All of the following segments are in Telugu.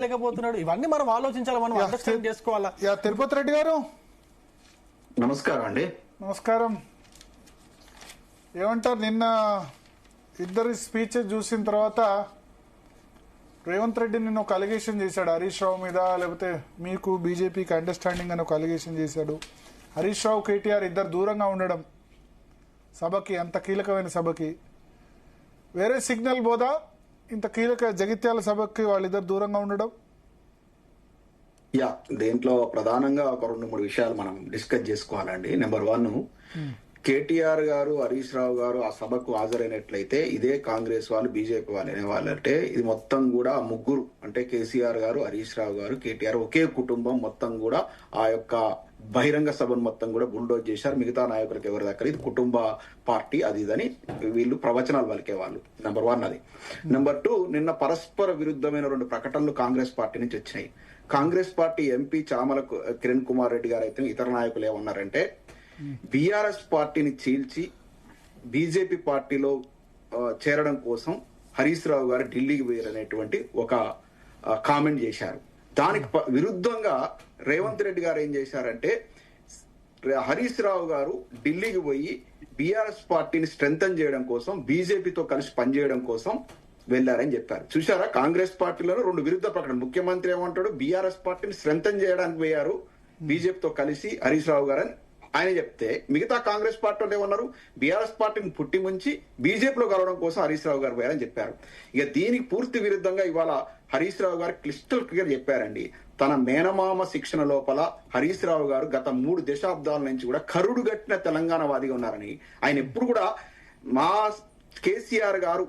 లేకపోతున్నాడు. ఇవన్నీ మనం ఆలోచించాలి, మనం అండర్స్టాండ్ చేసుకోవాలా. తిరుపతి రెడ్డి గారు నమస్కారం అండి. నమస్కారం. ఏమంటారు, నిన్న ఇద్దరి స్పీచెస్ చూసిన తర్వాత రేవంత్ రెడ్డి నిన్న ఒక అలిగేషన్ చేశాడు హరీష్ రావు మీద, లేకపోతే మీకు బీజేపీకి అండర్స్టాండింగ్ అని ఒక అలిగేషన్ చేశాడు. హరీష్ రావు కేటీఆర్ ఇద్దరు దూరంగా ఉండడం సభకి, అంత కీలకమైన సభకి వేరే సిగ్నల్ బోదా? ఇంత కీలక జగిత్యాల సభకి వాళ్ళిద్దరు దూరంగా ఉండడం. దేంట్లో ప్రధానంగా ఒక 2-3 విషయాలు మనం డిస్కస్ చేసుకోవాలండి. నెంబర్ 1, కేటీఆర్ గారు, హరీష్ రావు గారు ఆ సభకు హాజరైనట్లయితే ఇదే కాంగ్రెస్ వాళ్ళు, బీజేపీ వాళ్ళు అనేవాళ్ళంటే ఇది మొత్తం కూడా ముగ్గురు, అంటే కేసీఆర్ గారు, హరీష్ రావు గారు, కేటీఆర్ ఒకే కుటుంబం మొత్తం కూడా ఆ యొక్క బహిరంగ సభను మొత్తం కూడా బుల్డోజ్ చేశారు. మిగతా నాయకులకు ఎవరి దగ్గర ఇది కుటుంబ పార్టీ అది ఇదని వీళ్ళు ప్రవచనాలు పలికే వాళ్ళు. నెంబర్ 1 అది. నెంబర్ 2, నిన్న పరస్పర విరుద్ధమైన 2 ప్రకటనలు కాంగ్రెస్ పార్టీ నుంచి వచ్చినాయి. కాంగ్రెస్ పార్టీ ఎంపీ చామల కిరణ్ కుమార్ రెడ్డి గారు అయితే ఇతర నాయకులు ఏమన్నారంటే, బీఆర్ఎస్ పార్టీని చీల్చి బీజేపీ పార్టీలో చేరడం కోసం హరీష్ రావు గారు ఢిల్లీకి పోయారనేటువంటి ఒక కామెంట్ చేశారు. దానికి విరుద్ధంగా రేవంత్ రెడ్డి గారు ఏం చేశారంటే, హరీష్ రావు గారు ఢిల్లీకి పోయి బీఆర్ఎస్ పార్టీని స్ట్రెంథన్ చేయడం కోసం, బీజేపీతో కలిసి పనిచేయడం కోసం వెళ్లారని చెప్పారు. చూసారా, కాంగ్రెస్ పార్టీలోనూ 2 విరుద్ధ ప్రకటనలు. ముఖ్యమంత్రి ఏమంటాడు, బీఆర్ఎస్ పార్టీని స్ట్రెంథన్ చేయడానికి పోయారు బీజేపీతో కలిసి హరీష్ రావు గారు అని ఆయన చెప్తే, మిగతా కాంగ్రెస్ పార్టీ వాళ్ళు ఏమన్నారు, బీఆర్ఎస్ పార్టీని పుట్టి ముంచి బీజేపీలో కలవడం కోసం హరీష్ రావు గారు పోయారని చెప్పారు. ఇక దీనికి పూర్తి విరుద్ధంగా ఇవాళ హరీష్ రావు గారు క్లిస్టల్ క్లియర్ చెప్పారండి, తన మేనమామ శిక్షణ లోపల హరీష్ రావు గారు గత 3 దశాబ్దాల నుంచి కూడా కరుడుగట్టిన తెలంగాణవాదిగా ఉన్నారని, ఆయన ఎప్పుడు కూడా మా కేసీఆర్ గారు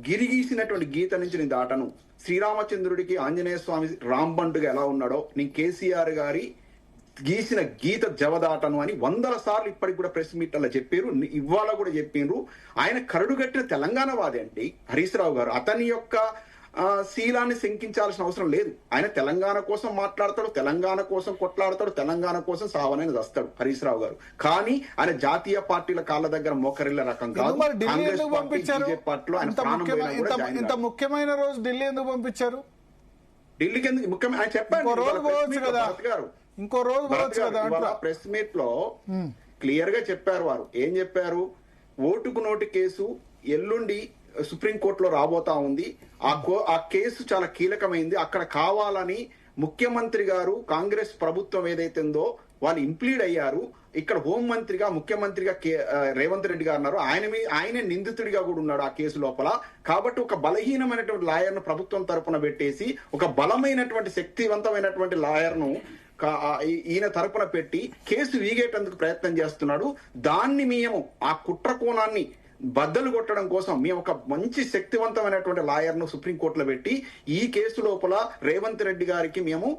గిరిగీసినటువంటి గీత నుంచి నేను దాటను, శ్రీరామచంద్రుడికి ఆంజనేయ స్వామి రాంబండుగా ఎలా ఉన్నాడో నేను కేసీఆర్ గారి గీసిన గీత జవదాటను అని 100 సార్లు ఇప్పటికి కూడా ప్రెస్ మీట్లలో చెప్పారు. ఇవాళ కూడా చెప్పిండ్రు. ఆయన కరుడుగట్టిన తెలంగాణవాది అండి హరీష్ రావు గారు. అతని యొక్క శీలాన్ని శంకించాల్సిన అవసరం లేదు. ఆయన తెలంగాణ కోసం మాట్లాడతాడు, తెలంగాణ కోసం కొట్లాడతాడు, తెలంగాణ కోసం సావనని వస్తాడు హరీష్ రావు గారు. కానీ ఆయన జాతీయ పార్టీల కాళ్ళ దగ్గర మోకరిల్ల రకం కాదు. ఇంత ముఖ్యమైన రోజు ఢిల్లీ ఎందుకు పంపించారు? ఢిల్లీకి ఎందుకు ముఖ్యమైన ఆయన చెప్పారు, ఇంకో రోజు ప్రెస్ మీట్ లో క్లియర్ గా చెప్పారు. వారు ఏం చెప్పారు, ఓటుకు నోటు కేసు ఎల్లుండి సుప్రీంకోర్టులో రాబోతా ఉంది. ఆ కేసు చాలా కీలకమైంది. అక్కడ కావాలని ముఖ్యమంత్రి గారు, కాంగ్రెస్ ప్రభుత్వం ఏదైతే ఉందో వాళ్ళు ఇంప్లీడ్ అయ్యారు. ఇక్కడ హోంమంత్రిగా, ముఖ్యమంత్రిగా రేవంత్ రెడ్డి గారు ఉన్నారు. ఆయనే నిందితుడిగా కూడా ఉన్నాడు ఆ కేసు లోపల. కాబట్టి ఒక బలహీనమైనటువంటి లాయర్ను ప్రభుత్వం తరపున పెట్టేసి ఒక బలమైనటువంటి శక్తివంతమైనటువంటి లాయర్ను ఈయన తరపున పెట్టి కేసు వీగేటందుకు ప్రయత్నం చేస్తున్నాడు. దాన్ని మేము ఆ కుట్ర కోణాన్ని బద్దలు కొట్టడం కోసం మేము ఒక మంచి శక్తివంతమైనటువంటి లాయర్ను సుప్రీంకోర్టులో పెట్టి ఈ కేసు లోపల రేవంత్ రెడ్డి గారికి మేము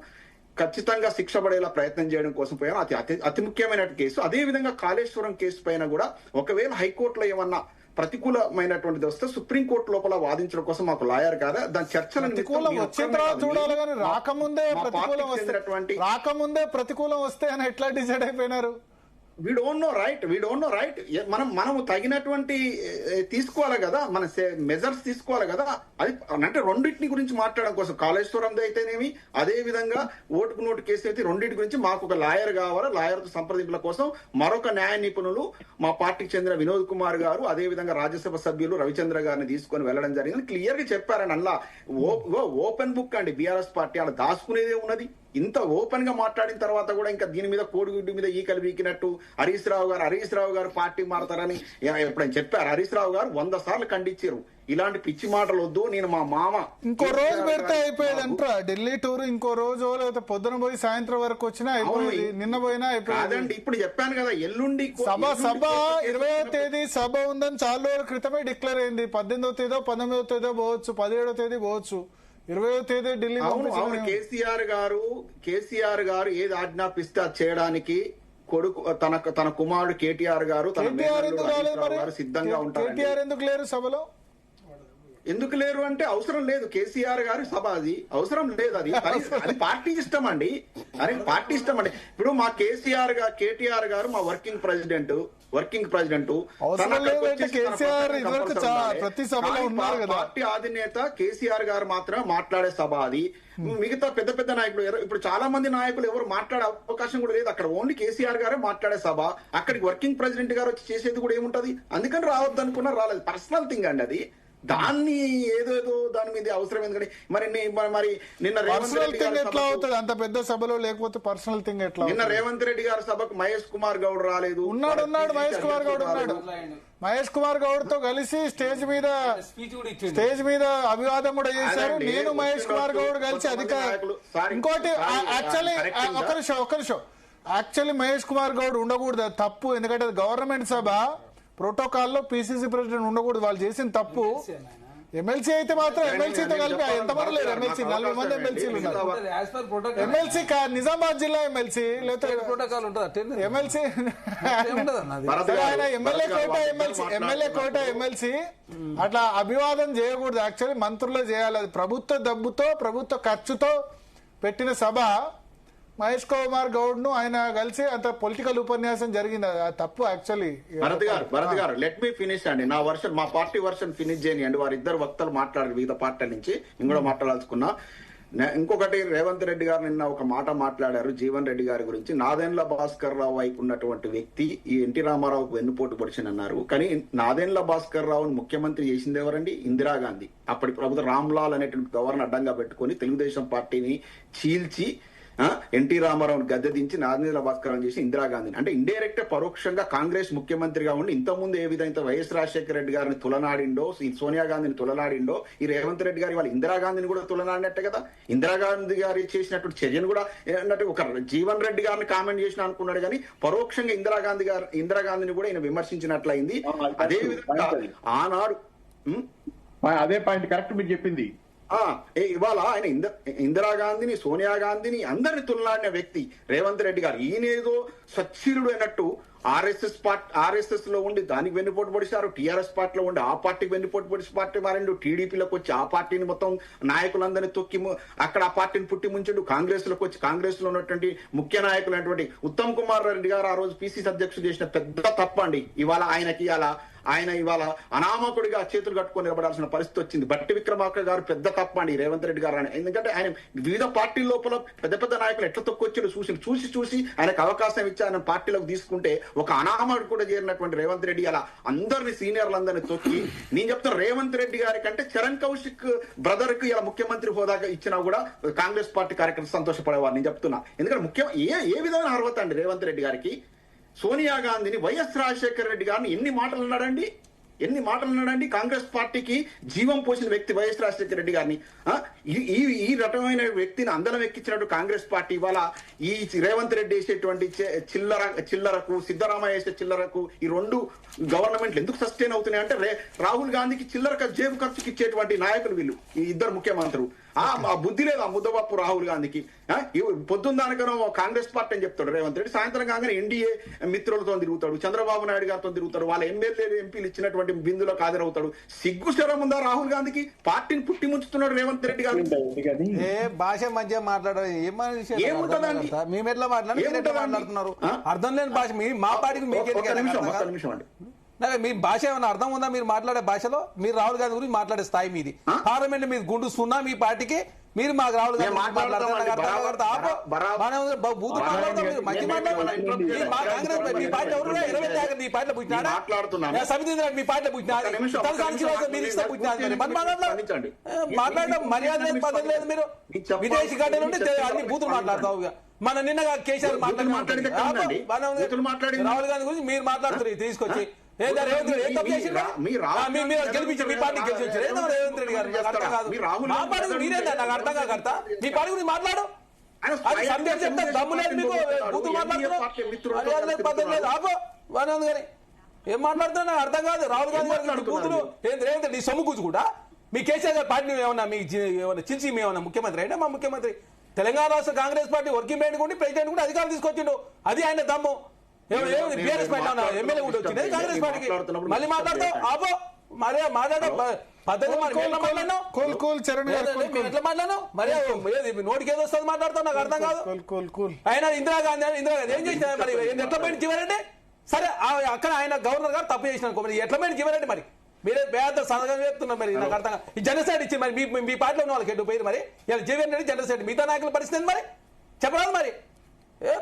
ఖచ్చితంగా శిక్ష పడేలా ప్రయత్నం చేయడం కోసం పోయాము. అతి ముఖ్యమైన కేసు. అదే విధంగా కాళేశ్వరం కేసు పైన కూడా ఒకవేళ హైకోర్టులో ఏమన్నా ప్రతికూలమైనటువంటి వస్తే సుప్రీంకోర్టు లోపల వాదించడం కోసం మాకు లాయర్ కాదా, దాని చర్చలను రాకముందే ప్రతికూలం వస్తే అని ఎట్లా డిసైడ్ అయిపోయినారు? We don't know right. మనము తగినటువంటి తీసుకోవాలి కదా, మన మెజర్స్ తీసుకోవాలి కదా. అది అంటే రెండింటిని గురించి మాట్లాడడం కోసం, కాళేశ్వరం అయితేనేమి, అదే విధంగా ఓటుకు నోటు కేసు అయితే రెండింటి గురించి మాకు ఒక లాయర్ కావాలి. లాయర్తో సంప్రదింపుల కోసం మరొక న్యాయ నిపుణులు మా పార్టీకి చెందిన వినోద్ కుమార్ గారు, అదే విధంగా రాజ్యసభ సభ్యులు రవిచంద్ర గారిని తీసుకొని వెళ్ళడం జరిగింది. క్లియర్ గా చెప్పారని అలా ఓపెన్ బుక్ అండి బీఆర్ఎస్ పార్టీ. అలా దాచుకునేదే ఉన్నది. ఇంత ఓపెన్ గా మాట్లాడిన తర్వాత కూడా ఇంకా దీని మీద కోడిగుడ్డు మీద ఈకలు వీకినట్టు హరీష్ రావు గారు పార్టీ మారతారని ఎప్పుడైనా చెప్పారు? హరీష్ రావు గారు 100 సార్లు ఖండించారు. ఇలాంటి పిచ్చి మాటలు వద్దు, నేను మా మామ ఇంకో రోజు పెడితే అయిపోయేదంటారా ఢిల్లీ టూర్? ఇంకో రోజు లేకపోతే పొద్దున పోయి సాయంత్రం వరకు వచ్చినా అయిపోయింది, నిన్న పోయినా అయిపోయింది. ఇప్పుడు చెప్పాను కదా, ఎల్లుండి సభ 20వ తేదీ సభ ఉందని చాలా రోజుల క్రితమే డిక్లేర్ అయింది. 18వ తేదీ 19వ తేదీ పోవచ్చు, 17వ తేదీ పోవచ్చు, 20వ తేదీ ఢిల్లీ. కేసీఆర్ గారు ఏది ఆజ్ఞాపిస్తే అది చేయడానికి కొడుకు తన కుమారుడు కేటీఆర్ గారు సిద్ధంగా ఉంటారు. కేటీఆర్ ఎందుకు లేరు సభలో? ఎందుకు లేరు అంటే అవసరం లేదు. కేసీఆర్ గారి సభ, అది అవసరం లేదు. అది పార్టీ ఇష్టం అండి. పార్టీ ఇష్టం అండి. ఇప్పుడు మా కేటీఆర్ గారు మా వర్కింగ్ ప్రెసిడెంట్, వర్కింగ్ ప్రెసిడెంట్ అవసరం లేదంటే కేసీఆర్ ఇదివరకు ప్రతి సభలో ఉన్నారు కదా. పార్టీ అధినేత కేసీఆర్ గారు మాత్రమే మాట్లాడే సభ అది. మిగతా పెద్ద పెద్ద నాయకులు ఇప్పుడు చాలా మంది నాయకులు ఎవరు మాట్లాడే అవకాశం కూడా లేదు. అక్కడ ఓన్లీ కేసీఆర్ గారే మాట్లాడే సభ. అక్కడికి వర్కింగ్ ప్రెసిడెంట్ గారు వచ్చి చేసేది కూడా ఏముంటది? అందుకని రావద్దు అనుకున్నా రాలేదు. పర్సనల్ థింగ్ అండి అది. దాన్ని ఏదో దాని మీద అవసరం ఎందుకంటే మరి నిన్న పర్సనల్ థింగ్ ఎట్లా అవుతుంది అంత పెద్ద సభలో? లేకపోతే పర్సనల్ థింగ్ ఎట్లా? నిన్న రేవంత్ రెడ్డి గారి సభకు మహేష్ కుమార్ గౌడ్ రాలేదు. ఉన్నాడు మహేష్ కుమార్ గౌడ్ ఉన్నాడు. మహేష్ కుమార్ గౌడ్ తో కలిసి స్టేజ్ మీద అభివాదం కూడా చేశారు. నేను మహేష్ కుమార్ గౌడ్ కలిసి ఇంకోటి యాక్చువల్లీ ఒక నిమిషం యాక్చువల్లీ మహేష్ కుమార్ గౌడ్ ఉండకూడదు, తప్పు. ఎందుకంటే గవర్నమెంట్ సభ ప్రోటోకాల్లో పిసిసి ప్రెసిడెంట్ ఉండకూడదు. వాళ్ళు చేసిన తప్పు. ఎమ్మెల్సీ అయితే మాత్రం ఎమ్మెల్సీతో కలిపి ఎంతమంది లేరు. ఎమ్మెల్సీ 40 మంది ఎమ్మెల్సీలు ఉన్నారు. ఎమ్మెల్సీ నిజామాబాద్ జిల్లా ఎమ్మెల్సీ లేకపోతే ఎమ్మెల్సీ ఆయన ఎమ్మెల్యే కోట ఎమ్మెల్సీ అట్లా అభివాదం చేయకూడదు. యాక్చువల్లీ మంత్రులే చేయాలి. అది ప్రభుత్వ డబ్బుతో ప్రభుత్వ ఖర్చుతో పెట్టిన సభ. మహేష్ కుమార్ గౌడ్ ను ఆయన కలిసి అంత పొలిటికల్ ఉపన్యాసం జరిగింది. తప్పు యాక్చువల్లీ. భరత్ గారు లెట్ మీ ఫినిష్ అండి. నా వర్షన్ మా పార్టీ వర్షన్ ఫినిష్ చేయండి. వారిద్దరు వక్తలు మాట్లాడారు వివిధ పార్టీల నుంచి. నేను కూడా మాట్లాడాల్సుకున్నా. ఇంకొకటి రేవంత్ రెడ్డి గారు నిన్న ఒక మాట మాట్లాడారు జీవన్ రెడ్డి గారి గురించి. నాదెండ్ల భాస్కర్ రావు వైపు ఉన్నటువంటి వ్యక్తి ఈ ఎన్టీ రామారావుకు వెన్నుపోటు పొడిచినన్నారు. కానీ నాదెండ్ల భాస్కర్ రావును ముఖ్యమంత్రి చేసింది ఎవరండి? ఇందిరాగాంధీ. అప్పటి ప్రభుత్వం రామ్లాల్ అనేటువంటి గవర్నర్ అడ్డంగా పెట్టుకుని తెలుగుదేశం పార్టీని చీల్చి ఎన్టీ రామారావుని గద్దె దించి నాదెండ్ల భాస్కర్ చేసి ఇందిరాగాంధీని, అంటే ఇండైరెక్ట్ పరోక్షంగా కాంగ్రెస్ ముఖ్యమంత్రిగా ఉండి ఇంతకుముందు ఏ విధంగా వైఎస్ రాజశేఖర రెడ్డి గారిని తులనాడిండో, ఈ సోనియా గాంధీని తులనాడిండో, ఈ రేవంత్ రెడ్డి గారి వాళ్ళు ఇందిరాగాంధీని కూడా తులనాడినట్టే కదా. ఇందిరాగాంధీ గారి చేసినటువంటి చర్యను కూడా ఏంటంటే ఒక జీవన్ రెడ్డి గారిని కామెంట్ చేసిన అనుకున్నాడు కానీ పరోక్షంగా ఇందిరాగాంధీని కూడా ఈయన విమర్శించినట్లయింది. అదే విధంగా ఆనాడు అదే పాయింట్ కరెక్ట్ మీరు చెప్పింది. ఇవాళ ఆయన ఇందిరాగాంధీని సోనియా గాంధీని అందరిని తులనాడిన వ్యక్తి రేవంత్ రెడ్డి గారు. ఈయనేదో సచ్చీరుడు అయినట్టు ఆర్ఎస్ఎస్ లో ఉండి దానికి వెన్నుపోటు పొడిచారు, టీఆర్ఎస్ పార్టీలో ఉండి ఆ పార్టీకి వెన్నుపోటు పొడిచి పార్టీ మారిండు, టీడీపీలోకి వచ్చి ఆ పార్టీని మొత్తం నాయకులందరినీ తొక్కి అక్కడ ఆ పార్టీని పుట్టి ముంచిండు, కాంగ్రెస్ లోకి వచ్చి కాంగ్రెస్ లో ఉన్నటువంటి ముఖ్య నాయకులైనటువంటి ఉత్తమ్ కుమార్ రెడ్డి గారు ఆ రోజు పిసిసి అధ్యక్షుడు చేసిన పెద్ద తప్పండి. ఇవాళ ఆయన ఇవాళ అనామకుడిగా చేతులు కట్టుకొని నిలబడాల్సిన పరిస్థితి వచ్చింది. బట్టి విక్రమార్క గారు పెద్ద తప్పండి రేవంత్ రెడ్డి గారు. ఎందుకంటే ఆయన వివిధ పార్టీల లోపల పెద్ద పెద్ద నాయకులు ఎట్లా తొక్కొచ్చారు చూసి ఆయనకు అవకాశం ఇచ్చి ఆయన పార్టీలోకి తీసుకుంటే ఒక అనామకుడు కూడా చేరినటువంటి రేవంత్ రెడ్డి అలా అందరినీ సీనియర్లందరినీ తొక్కి, నేను చెప్తాను రేవంత్ రెడ్డి గారి కంటే చరణ్ కౌశిక్ బ్రదర్ కు ఇలా ముఖ్యమంత్రి హోదా ఇచ్చినా కూడా కాంగ్రెస్ పార్టీ కార్యకర్తలు సంతోషపడేవారు. నేను చెప్తున్నా. ఎందుకంటే ముఖ్యం ఏ విధమైన అర్హత అండి రేవంత్ రెడ్డి గారికి? సోనియా గాంధీని, వైఎస్ రాజశేఖర రెడ్డి గారిని ఎన్ని మాటలు అన్నాడండి? కాంగ్రెస్ పార్టీకి జీవం పోసిన వ్యక్తి వైఎస్ రాజశేఖర రెడ్డి గారిని. ఈ రకమైన వ్యక్తిని అందరం ఎక్కించినట్టు కాంగ్రెస్ పార్టీ ఇవాళ ఈ రేవంత్ రెడ్డి వేసేటువంటి చిల్లరకు, సిద్ధరామయ్య వేసే చిల్లరకు ఈ రెండు గవర్నమెంట్లు ఎందుకు సస్టైన్ అవుతున్నాయి అంటే రాహుల్ గాంధీకి చిల్లర జేబు ఖర్చుకి ఇచ్చేటువంటి నాయకులు వీళ్ళు, ఈ ఇద్దరు ముఖ్యమంత్రులు. ఆ బుద్ధి లేదు ఆ ముద్దబాపు రాహుల్ గాంధీకి. పొద్దున్న దానికనో కాంగ్రెస్ పార్టీ అని చెప్తాడు రేవంత్ రెడ్డి, సాయంత్రం కాగానే ఎన్డీఏ మిత్రులతో తిరుగుతాడు, చంద్రబాబు నాయుడు గారితో తిరుగుతాడు, వాళ్ళ ఎమ్మెల్యేలు ఎంపీలు ఇచ్చినటువంటి బిందులకు హాజరవుతాడు. సిగ్గు శరం ఉందా రాహుల్ గాంధీకి? పార్టీని పుట్టి ముంచుతున్నాడు రేవంత్ రెడ్డి గారు. భాష మంచిగా మాట్లాడారు ఏముంటుందండి? మేము ఎట్లా మాట్లాడుతున్నారు? అర్థం లేని భాష మా పార్టీకి నిమిషం అండి. మీ భాష ఏమైనా అర్థం ఉందా? మీరు మాట్లాడే భాషలో మీరు రాహుల్ గాంధీ గురించి మాట్లాడే స్థాయి మీది. పార్లమెంట్ మీద గుండు సున్నా మీ పార్టీకి. మీరు మాకు రాహుల్ గాంధీ మాట్లాడతారు. మాట్లాడడం మర్యాద లేదు, పద్ధతి లేదు. మీరు విదేశీ గడ్డలు ఉంటే అన్ని బూతులు మాట్లాడతావు. మన నిన్న కేసీఆర్ మాట్లాడి రాహుల్ గాంధీ గురించి మీరు మాట్లాడుతున్నారు తీసుకొచ్చి. గెలిపించి మీ పార్టీ గెలిచి రేవంత్ రెడ్డి గారు అర్థం కాదు. మా పార్టీ మీరేందా నాకు అర్థం కాకర్త? మీ పార్టీ గురించి మాట్లాడు. అది సందేహం చెప్తా దమ్ము లేదు మీకు. బూతులు మాట్లాడుతున్నావు, పద్ధతి లేదు. ఆపో బాగా ఉంది కానీ ఏం మాట్లాడుతున్నా నాకు అర్థం కాదు. రాహుల్ గాంధీ గారు బూతులు రేవంత్ నీ సొమ్ము కూర్చు కూడా మీ కేసీఆర్ గారి పార్టీ ఏమన్నా మీ ఏమన్నా చిల్చి మేమన్నా ముఖ్యమంత్రి అయినా? మా ముఖ్యమంత్రి తెలంగాణ రాష్ట్ర కాంగ్రెస్ పార్టీ వర్కింగ్ ప్రెసిడెంట్ కూడా ప్రెసిడెంట్ కూడా అధికారులు తీసుకొచ్చిండు. అది ఆయన దమ్ము. బీఆర్ఎస్ పార్టీ ఎమ్మెల్యే కూడా వచ్చింది కాంగ్రెస్ పార్టీకి. మళ్ళీ మాట్లాడతావు ఆపో. మరే మాట్లాడడం పద్ధతి ఎట్లా మాట్లాడు? మరి నోటికి ఏదో వస్తుంది మాట్లాడతావు నాకు అర్థం కాదు. ఆయన ఇందిరాగాంధీ ఏం చేసిన మరి ఎట్లా పోయింది చివరంటే సరే అక్కడ ఆయన గవర్నర్ గారు తప్పు చేసిన అనుకో, మరి ఎట్లా మేడం జీవనండి మరి మీరే పేద సంతకం చెప్తున్నారు. మరి నాకు అర్థం ఈ జనసైడ్ ఇచ్చి మరి మీ పార్టీలో ఉన్న వాళ్ళకి ఎటు పోయి మరి ఇలా జీవన్ రెడ్డి జనసైడ్ మిగతా నాయకుల పరిస్థితి మరి చెప్పరాదు మరి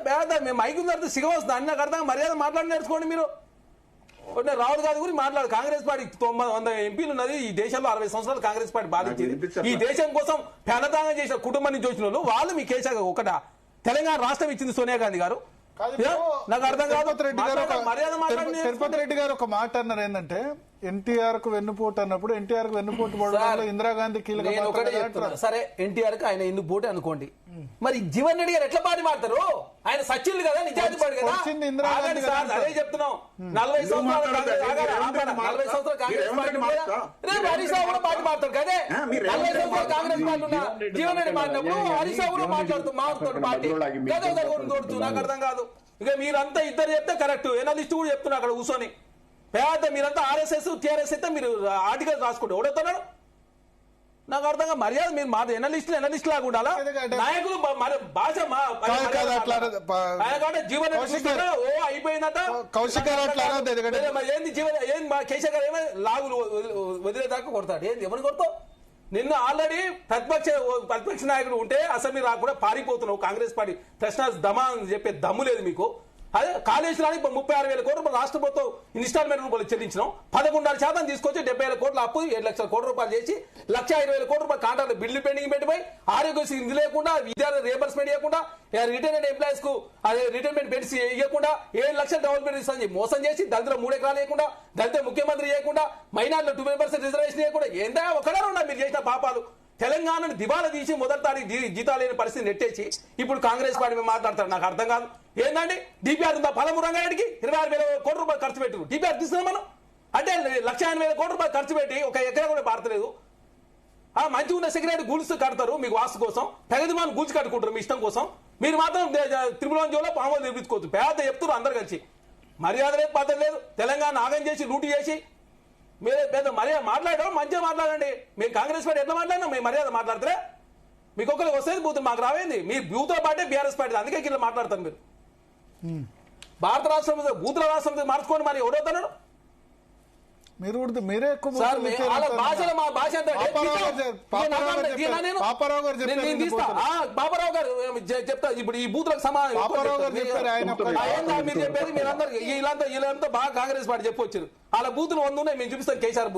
పేద మేము మైకు తర్వాత సిగ వస్తుంది అన్ని నాకు అర్థం మర్యాద మాట్లాడి నేర్చుకోండి మీరు. రాహుల్ గాంధీ గురించి మాట్లాడు. కాంగ్రెస్ పార్టీ 100 ఎంపీలు ఉన్నది ఈ దేశంలో 60 సంవత్సరాలు కాంగ్రెస్ పార్టీ బాధించింది. ఈ దేశం కోసం పెనతాంగం చేసిన కుటుంబం నుంచి వచ్చిన వాళ్ళు మీ కేసీఆర్ ఒకట తెలంగాణ రాష్ట్రం ఇచ్చింది సోనియా గాంధీ గారు. నాకు అర్థం కాదు. తిరుపతి రెడ్డి గారు ఒక మాట అన్నారు ఏంటంటే ఎన్టీఆర్ కు వెన్నుపోటు అన్నప్పుడు ఎన్టీఆర్ కు వెన్నుపోటు పడడంలో ఇందిరాగాంధీ కీలక. సరే ఎన్టీఆర్ కు ఆయన ఎందుకు పోటీ అనుకోండి, మరి జీవన్ రెడ్డి గారు ఎట్లా పార్టీ మారుతారు? ఆయన సచివులు కదా, నిజాయితీ పాడు కదా. అదే చెప్తున్నాం 40 సంవత్సరాలు కాంగ్రెస్ పార్టీ హరీష్ రావు కూడా పార్టీ మారుతాడు కదే. 40 సంవత్సరాలు కాంగ్రెస్ పార్టీ ఉన్న జీవన్ రెడ్డి మారినప్పుడు హరీష్ రావు కూడా మారుతాడు పార్టీ గదే తోడుతూ. నాకు అర్థం కాదు. ఇక మీరంతా ఇద్దరు చెప్తే కరెక్ట్. ఎనలిస్ట్ కూడా చెప్తున్నా అక్కడ కూర్చొని పేద మీరంతా ఆర్ఎస్ఎస్ టీఆర్ఎస్ అయితే మీరు ఆర్టికల్ రాసుకుంటే ఎవడవుతున్నాడు? నాకు అర్థంగా మర్యాద మీరు మా ఎనలిస్ట్ లాగా ఉండాలా? నాయకులు భాష జీవన్ ఓ అయిపోయిందట ఏంది జీవన్ ఏంది మా కేశవ్ గారు ఏమైనా లాగులు వదిలేదాకా కొడతాడు. ఏంది ఎవరిని కొడతావు? నిన్ను ఆల్రెడీ ప్రతిపక్ష నాయకుడు ఉంటే అసెంబ్లీ రాకుండా పారిపోతున్నావు. కాంగ్రెస్ పార్టీ ప్రశ్న దమా అని చెప్పే దమ్ము లేదు మీకు. అదే కాళేశ్వరానికి 36,000 కోట్లు రాష్ట్ర ప్రభుత్వం ఇన్స్టాల్మెంట్ రూపాయలు చెల్లించినాం. 11.5% తీసుకొచ్చి 70,000 కోట్ల అప్పు 7 లక్షల కోట్ల రూపాయలు చేసి 1,20,000 కోట్ల రూపాయలు కాంట్రాక్ట్ బిల్లు పెండింగ్ పెట్టిపోయి ఆరోగ్యశ్రీ ఇది లేకుండా విద్యార్థి రియంబర్స్మెంట్ ఇవ్వకుండా రిటైర్డ్ ఎంప్లాయీస్ కు అదే రిటైర్మెంట్ బెనిఫిట్స్ ఇవ్వకుండా 7 లక్షల డెవలప్మెంట్ ఇస్తాను మోసం చేసి దళితుల 3 ఎకరాలు ఇవ్వకుండా దళిత ముఖ్యమంత్రి చేయకుండా మైనార్టీలో 12% రిజర్వేషన్ ఇవ్వకుండా ఏందా ఒకటే ఉన్నా మీరు చేసిన పాపాలు. తెలంగాణను దివాలా తీసి మొదటి తారీఖు జీతాలు లేని పరిస్థితి నెట్టేసి ఇప్పుడు కాంగ్రెస్ పార్టీ మీద మాట్లాడతారు. నాకు అర్థం కాదు. ఏంటంటే డిపిఆర్ ఉందా? 13 రంగారెడ్డికి 26,000 కోట్ల రూపాయలు ఖర్చు పెట్టు డిపిఆర్ తీసుకున్నాం మనం అంటే 1,80,000 కోట్ల రూపాయలు ఖర్చు పెట్టి ఒక ఎకరా కూడా పారతలేదు. మంచిగా ఉన్న సెక్రటరీ గూల్స్ కడతారు మీకు వాస్తు కోసం, ప్రగతిమాన్ గూల్స్ కట్టుకుంటారు మీ ఇష్టం కోసం. మీరు మాత్రం తిరుమలంజోలో పాములు నిర్మించుకోవచ్చు. పేద చెప్తున్నారు అందరు కలిసి. మర్యాద లేదు, పద్ధతి లేదు. తెలంగాణ ఆగం చేసి లూటీ చేసి మీరు పెద్ద మర్యాద మాట్లాడడం మంచిగా మాట్లాడండి. మేము కాంగ్రెస్ పార్టీ ఎట్లా మాట్లాడినా మేము మర్యాద మాట్లాడతారే మీకు ఒక్కరికి వస్తుంది బూతులు మాకు రావేంది. మీరు బూతుల పార్టీ బీఆర్ఎస్ పార్టీ అందుకే కింద మాట్లాడతారు. మీరు భారత రాష్ట్రం బూతుల రాష్ట్రం మార్చుకోండి. మరి ఎవరవుతున్నాడు మీరు మీరే ఎక్కువ భాషలో మా భాష బాబారావు గారు చెప్తా. ఇప్పుడు ఈ బూతులకు సమాధానం మీరు చెప్పేది మీరందరూ వీళ్ళంతా బాగా కాంగ్రెస్ పార్టీ చెప్పొచ్చారు. అలా బూతులు 100 ఉన్నాయి మేము చూపిస్తాం. కేసీఆర్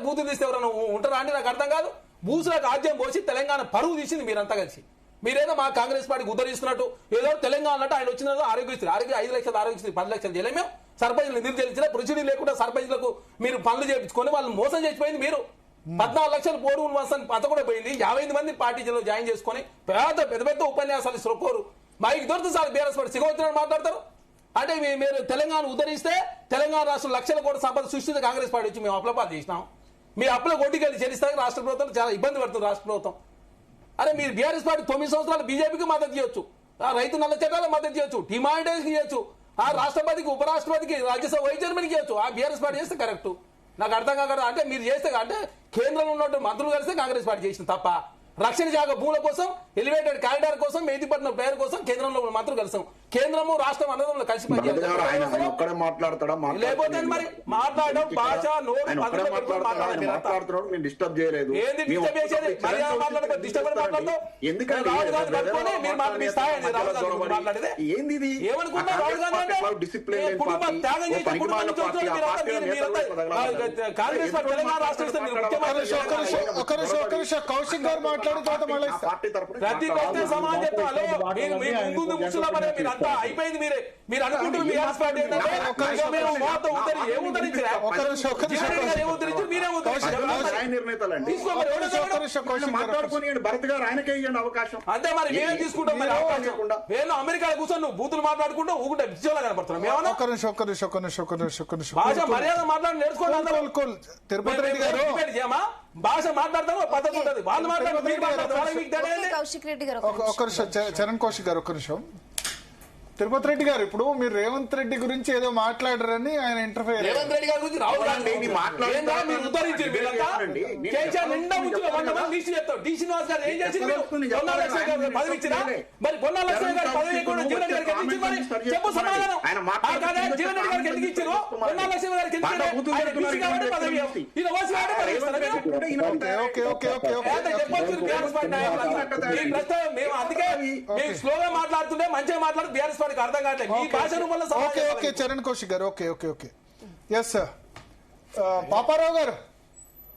బూతులు తీస్తే ఎవరైనా ఉంటారా అంటే నాకు అర్థం కాదు. బూసులకు ఆద్యం పోసి తెలంగాణ పరువు తీసింది మీరంతా కలిసి. మీరేదో మా కాంగ్రెస్ పార్టీకి ఉద్ధరిస్తున్నట్టు ఏదో తెలంగాణ అంటే ఆయన వచ్చిన ఆరోగ్యశ్రీ 5 లక్షలు ఆరోగ్యశ్రీ 10 లక్షలు చేయలేము. సర్పంచ్లు నిధులు చెల్లించిన ప్రొసీడర్ లేకుండా సర్పంచ్లకు మీరు పనులు చేయించుకొని వాళ్ళు మోసం చేసిపోయింది. మీరు 14 లక్షలు పోరు అంత కూడా పోయింది. 58 మంది పార్టీలో జాయిన్ చేసుకొని పెద్ద పెద్ద ఉపన్యాసాలు శ్రొక్కోరు మైకి దొరుకుతుంది సార్. బీఆర్ఎస్ పార్టీ సిగవచ్చిన మాట్లాడతారు అంటే మీరు తెలంగాణ ఉద్ధరిస్తే తెలంగాణ రాష్ట్రం లక్షల కోట్ల సంపద సృష్టించి కాంగ్రెస్ పార్టీ వచ్చి మేము అప్లపాలు చేసినాం. మీ అప్పుల కొట్టికెళ్ళి చెల్లిస్తానికి రాష్ట్ర ప్రభుత్వం చాలా ఇబ్బంది పడుతుంది. రాష్ట్ర ప్రభుత్వం అరే మీరు బీఆర్ఎస్ పార్టీ 9 సంవత్సరాలు బీజేపీకి మద్దతు చేయొచ్చు, రైతు నల్ల చట్టాలకు మద్దతు చేయొచ్చు, డిమాండేషన్ చేయొచ్చు, రాష్ట్రపతికి ఉపరాష్ట్రపతికి రాజ్యసభ వైస్ చైర్మన్కి చేయొచ్చు. బీఆర్ఎస్ పార్టీ చేస్తే కరెక్ట్. నాకు అర్థం కాదు. అంటే మీరు చేస్తే అంటే కేంద్రంలో ఉన్నట్టు మంత్రులు కలిస్తే కాంగ్రెస్ పార్టీ చేసిన తప్ప రక్షణ శాఖ భూముల కోసం ఎలివేటెడ్ కారిడార్ కోసం మేదిపట్నం ప్లేయర్ కోసం కేంద్రంలో మంత్రులు కలిసాం. కేంద్రము రాష్ట్రం అన్నదంలో కలిసి లేకపోతే మరి మాట్లాడడం భాష కాంగ్రెస్ తెలంగాణ రాష్ట్రం కౌశిక్ గారు అయిపోయింది. మీరు అనుకుంటారు అంతే మరి మేమే తీసుకుంటాం. నేను అమెరికా కూర్చొని నువ్వు బూతులు మాట్లాడుకుంటూ ఊకుంటే విజయంలో కనపడుతున్నాం. భాష మర్యాద మాట్లాడి నేర్చుకోవాలి. తిరుపతి రెడ్డి గారు భాష మాట్లాడతారు పద్ధతి ఉంటుంది. వాళ్ళు మాట్లాడుతున్నారు. చరణ్ కౌశిక్ గారు ఒక్క నిమిషం. తిరుపతి రెడ్డి గారు, ఇప్పుడు మీరు రేవంత్ రెడ్డి గురించి ఏదో మాట్లాడరని ఆయన ఇంటర్ఫేర్ రేవంత్ రెడ్డి గారి గురించి రాహుల్ గాంధీ ఏందా మీరు ఉద్ధరించారు మీరంతా? కేసీఆర్ నిండా ముందు 100 మంది లిస్టు చెప్తారు. డి శ్రీనివాస్ గారు ఏం చేసింది? మీరు పొన్నా లక్ష్మణ్ గారు పదవి ఇచ్చినా? మరి పొన్నా లక్ష్మణ్ గారు పదవి కూడా జీవన్ రెడ్డి గారికి ఎందుకు ఇచ్చింది? మరి చెప్పు సమాధానం. జీవన్ రెడ్డి గారికి ఎందుకు ఇచ్చారు? పొన్నా లక్ష్మణ్ గారికి ఎందుకు ఇచ్చారు? ఆయన బీసీ కాబట్టి పదవి ఈయన ఓసీ కాబట్టి పదవి ఇస్తారా మీరు? చెప్పొచ్చు బీఆర్ఎస్ పార్టీ నాయకులు. ఈ ప్రస్తుతం మేము అందుకే మేము స్లోగా మాట్లాడుతుంటే మంచిగా మాట్లాడు బీఆర్ఎస్ పార్టీకి అర్థం కావట్లేదు. మీ భాషను వల్ల ఓకే చరణ్ కౌశిక్ గారు, ఓకే ఎస్ సార్. పాపారావు గారు